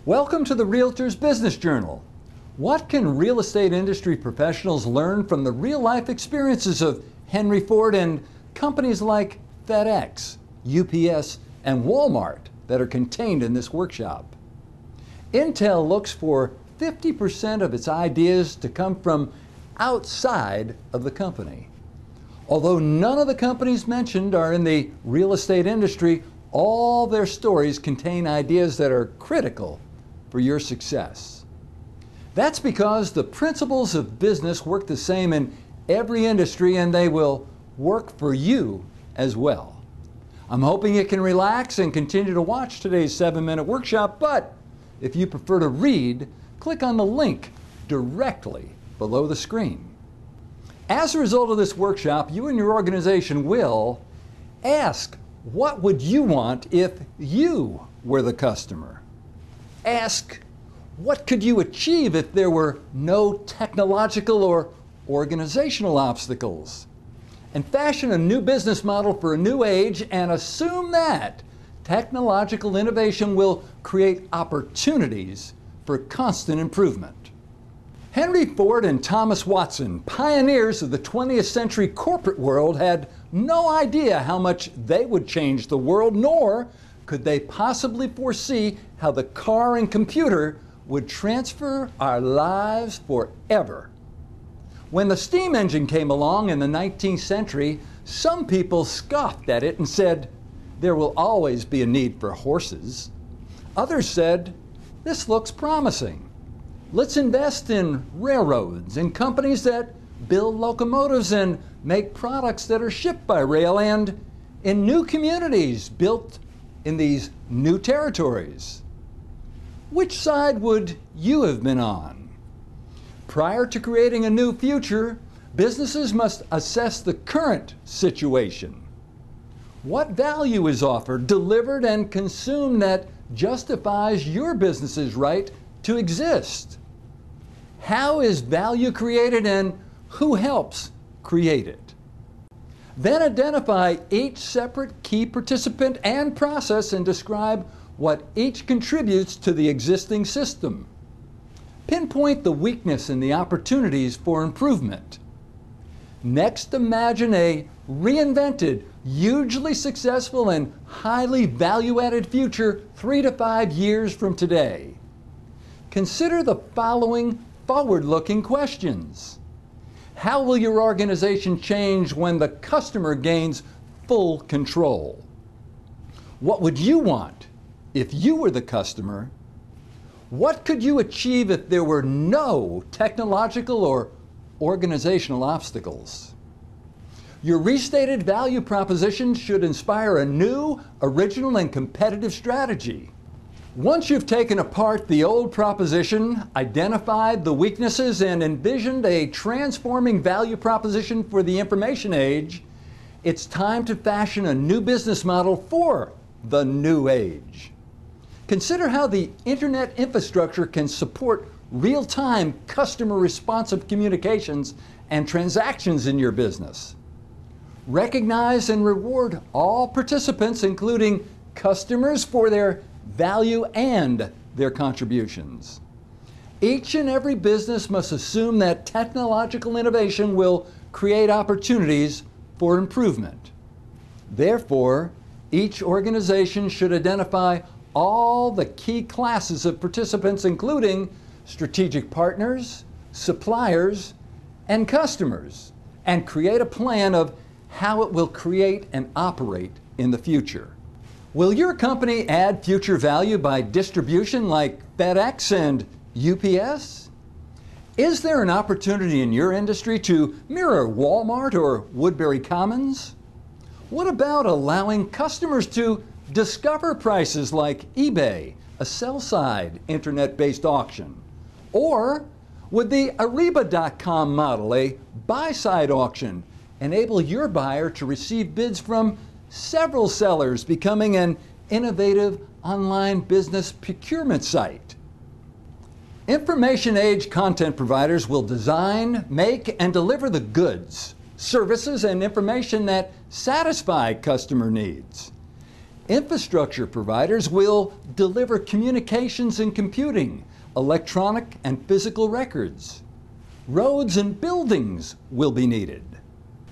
Welcome to the Realtor's Business Journal. What can real estate industry professionals learn from the real-life experiences of Henry Ford and companies like FedEx, UPS, and Walmart that are contained in this workshop? Intel looks for 50% of its ideas to come from outside of the company. Although none of the companies mentioned are in the real estate industry, all their stories contain ideas that are critical for your success. That's because the principles of business work the same in every industry, and they will work for you as well. I'm hoping you can relax and continue to watch today's 7-minute workshop, but if you prefer to read, click on the link directly below the screen. As a result of this workshop, you and your organization will ask, what would you want if you were the customer? Ask, what could you achieve if there were no technological or organizational obstacles? And fashion a new business model for a new age and assume that technological innovation will create opportunities for constant improvement. Henry Ford and Thomas Watson, pioneers of the 20th century corporate world, had no idea how much they would change the world, nor could they possibly foresee how the car and computer would transfer our lives forever. When the steam engine came along in the 19th century, some people scoffed at it and said, there will always be a need for horses. Others said, this looks promising. Let's invest in railroads and companies that build locomotives and make products that are shipped by rail, and in new communities built in these new territories. Which side would you have been on? Prior to creating a new future, businesses must assess the current situation. What value is offered, delivered, and consumed that justifies your business's right to exist? How is value created and who helps create it? Then identify each separate key participant and process and describe what each contributes to the existing system. Pinpoint the weakness and the opportunities for improvement. Next, imagine a reinvented, hugely successful, and highly value-added future 3 to 5 years from today. Consider the following forward-looking questions. How will your organization change when the customer gains full control? What would you want if you were the customer? What could you achieve if there were no technological or organizational obstacles? Your restated value proposition should inspire a new, original, and competitive strategy. Once you've taken apart the old proposition, identified the weaknesses, and envisioned a transforming value proposition for the information age, it's time to fashion a new business model for the new age. Consider how the internet infrastructure can support real-time customer responsive communications and transactions in your business. Recognize and reward all participants, including customers, for their value and their contributions. Each and every business must assume that technological innovation will create opportunities for improvement. Therefore, each organization should identify all the key classes of participants, including strategic partners, suppliers, and customers, and create a plan of how it will create and operate in the future. Will your company add future value by distribution like FedEx and UPS? Is there an opportunity in your industry to mirror Walmart or Woodbury Commons? What about allowing customers to discover prices like eBay, a sell-side internet-based auction? Or would the Ariba.com model, a buy-side auction, enable your buyer to receive bids from several sellers, becoming an innovative online business procurement site? Information age content providers will design, make, and deliver the goods, services, and information that satisfy customer needs. Infrastructure providers will deliver communications and computing, electronic and physical records. Roads and buildings will be needed.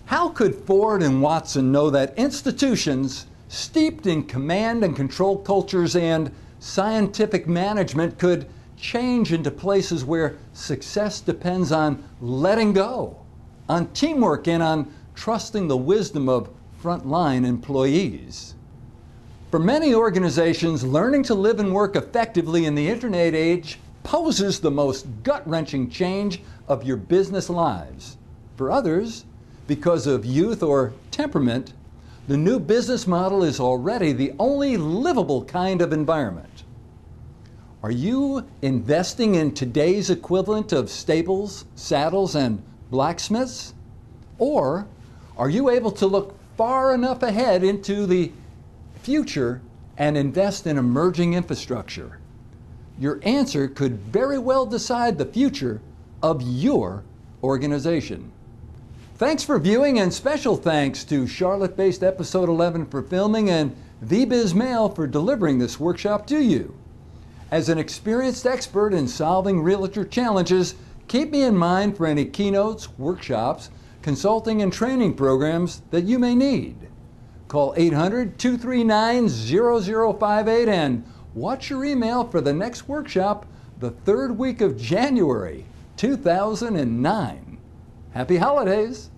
How could Ford and Watson know that institutions steeped in command and control cultures and scientific management could change into places where success depends on letting go, on teamwork, and on trusting the wisdom of frontline employees? For many organizations, learning to live and work effectively in the internet age poses the most gut-wrenching change of your business lives. For others, because of youth or temperament, the new business model is already the only livable kind of environment. Are you investing in today's equivalent of Staples, Saddles, and blacksmiths? Or are you able to look far enough ahead into the future and invest in emerging infrastructure? Your answer could very well decide the future of your organization. Thanks for viewing, and special thanks to Charlotte-based Episode 11 for filming and VBiz Mail for delivering this workshop to you. As an experienced expert in solving realtor challenges, keep me in mind for any keynotes, workshops, consulting, and training programs that you may need. Call 800-239-0058 and watch your email for the next workshop the third week of January 2009. Happy holidays!